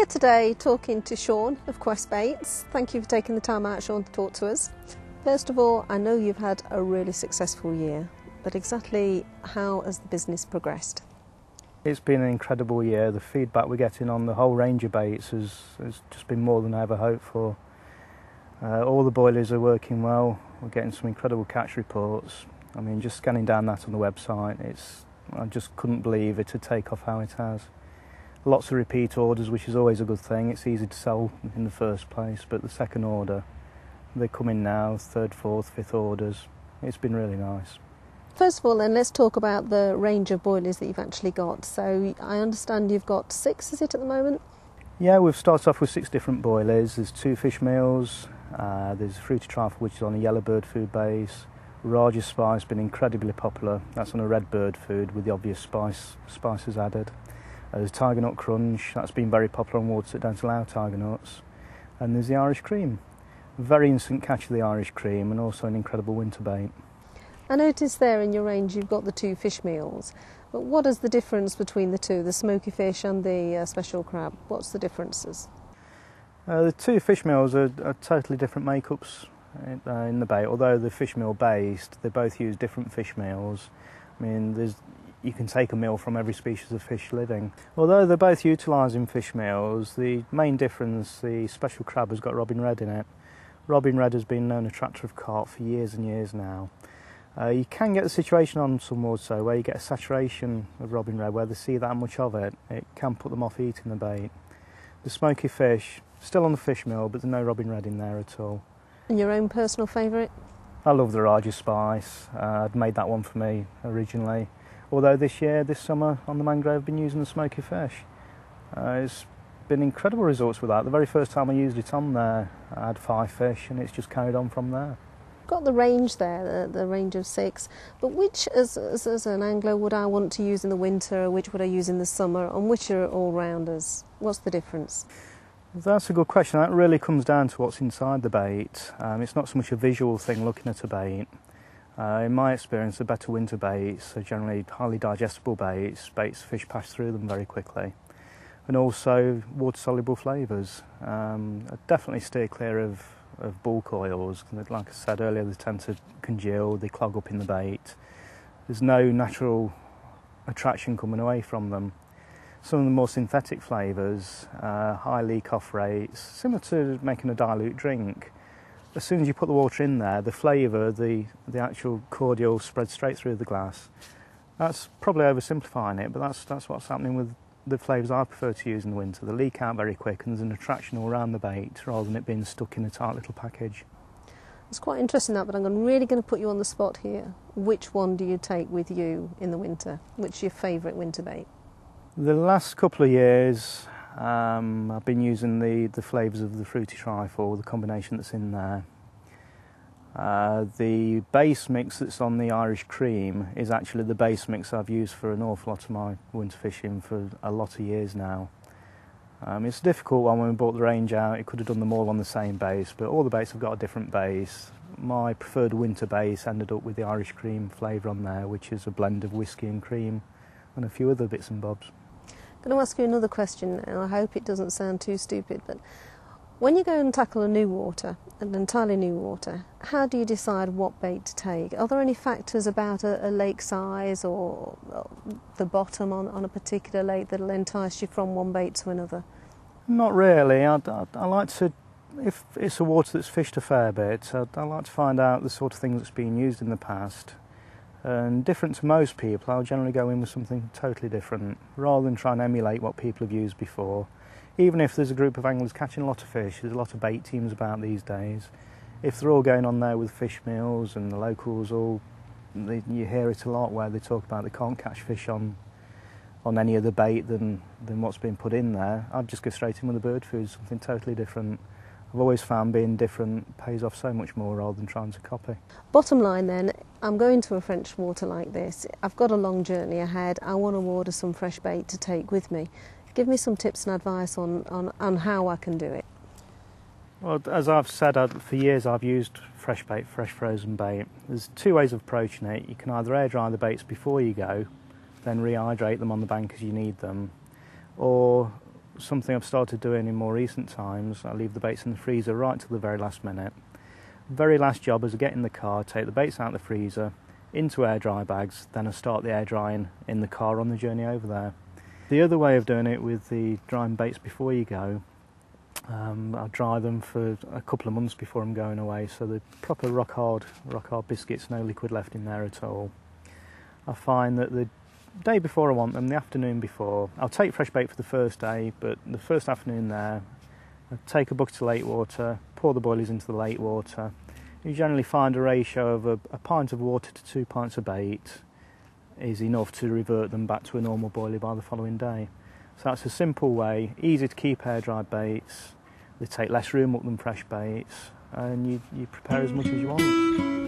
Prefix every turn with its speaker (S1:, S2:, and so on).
S1: here today talking to Shaun of Quest Baits. Thank you for taking the time out, Shaun, to talk to us. First of all, I know you've had a really successful year, but exactly how has the business progressed?
S2: It's been an incredible year. The feedback we're getting on the whole range of baits has just been more than I ever hoped for. All the boilies are working well. We're getting some incredible catch reports. I mean, just scanning down that on the website, I just couldn't believe it to take off how it has. Lots of repeat orders, which is always a good thing. It's easy to sell in the first place, but the second order, they come in now, third, fourth, fifth orders. It's been really nice.
S1: First of all then, let's talk about the range of boilies that you've actually got. So I understand you've got 6, is it, at the moment?
S2: Yeah, we've started off with 6 different boilies. There's 2 fish meals, there's fruity trifle, which is on a yellow bird food base. Raja spice has been incredibly popular. That's on a red bird food with the obvious spices added. There's tiger nut crunch, that's been very popular on waters that don't allow tiger nuts. And there's the Irish cream. Very instant catch of the Irish cream, and also an incredible winter bait.
S1: I noticed there in your range you've got the 2 fish meals, but what is the difference between the two, the smoky fish and the special crab? What's the differences?
S2: The 2 fish meals are totally different makeups in the bait. Although they're fish meal based, they both use different fish meals. I mean, you can take a meal from every species of fish living. Although they're both utilising fish meals, the main difference, the special crab has got robin red in it. Robin red has been a known attractor of carp for years and years now. You can get the situation on some waters though, where you get a saturation of robin red, where they see that much of it. It can put them off eating the bait. The smoky fish, still on the fish meal, but there's no robin red in there at all.
S1: And your own personal favourite?
S2: I love the Raja spice. I'd made that one for me originally. Although this summer on the mangrove I've been using the smoky fish. It's been incredible results with that. The very first time I used it on there, I had 5 fish and it's just carried on from there.
S1: Got the range there, the range of 6, but which as an angler would I want to use in the winter, which would I use in the summer, and which are all-rounders? What's the difference?
S2: That's a good question. That really comes down to what's inside the bait. It's not so much a visual thing looking at a bait. In my experience, the better winter baits are generally highly digestible baits fish pass through them very quickly, and also water-soluble flavours. I'd definitely steer clear of bulk oils. Like I said earlier, they tend to congeal, they clog up in the bait. There's no natural attraction coming away from them. Some of the more synthetic flavours, high leak-off rates, similar to making a dilute drink. As soon as you put the water in there, the flavour, the actual cordial spreads straight through the glass. That's probably oversimplifying it, but that's what's happening with the flavours I prefer to use in the winter. They leak out very quick and there's an attraction all around the bait rather than it being stuck in a tight little package.
S1: It's quite interesting that, but I'm really going to put you on the spot here. Which one do you take with you in the winter? Which is your favourite winter bait?
S2: The last couple of years I've been using the flavours of the fruity trifle, the combination that's in there. The base mix that's on the Irish cream is actually the base mix I've used for an awful lot of my winter fishing for a lot of years now. It's a difficult one when we brought the range out. It could have done them all on the same base, but all the baits have got a different base. My preferred winter base ended up with the Irish cream flavour on there, which is a blend of whiskey and cream and a few other bits and bobs.
S1: I'm going to ask you another question, and I hope it doesn't sound too stupid, but when you go and tackle an entirely new water, how do you decide what bait to take? Are there any factors about a lake size or the bottom on a particular lake that'll entice you from one bait to another?
S2: Not really. I like to, if it's a water that's fished a fair bit, I like to find out the sort of things that's been used in the past. And different to most people, I'll generally go in with something totally different, rather than try and emulate what people have used before. Even if there's a group of anglers catching a lot of fish, there's a lot of bait teams about these days. If they're all going on there with fish meals and the locals you hear it a lot where they talk about they can't catch fish on any other bait than what's been put in there. I'd just go straight in with the bird food, something totally different. I've always found being different pays off so much more rather than trying to copy.
S1: Bottom line then, I'm going to a French water like this. I've got a long journey ahead. I want to order some fresh bait to take with me. Give me some tips and advice on how I can do it.
S2: Well, as I've said, for years I've used fresh bait, fresh frozen bait. There's 2 ways of approaching it. You can either air dry the baits before you go, then rehydrate them on the bank as you need them, or something I've started doing in more recent times. I leave the baits in the freezer right till the very last minute. Very last job is to get in the car, take the baits out of the freezer, into air dry bags, then I start the air drying in the car on the journey over there. The other way of doing it with the drying baits before you go, I'll dry them for a couple of months before I'm going away, so the proper rock hard biscuits, no liquid left in there at all. I find that the day before I want them, the afternoon before, I'll take fresh bait for the first day, but the first afternoon there, I take a bucket of lake water, pour the boilies into the lake water. You generally find a ratio of a pint of water to 2 pints of bait is enough to revert them back to a normal boilie by the following day. So that's a simple way, easy to keep air dried baits, they take less room up than fresh baits, and you prepare as much as you want.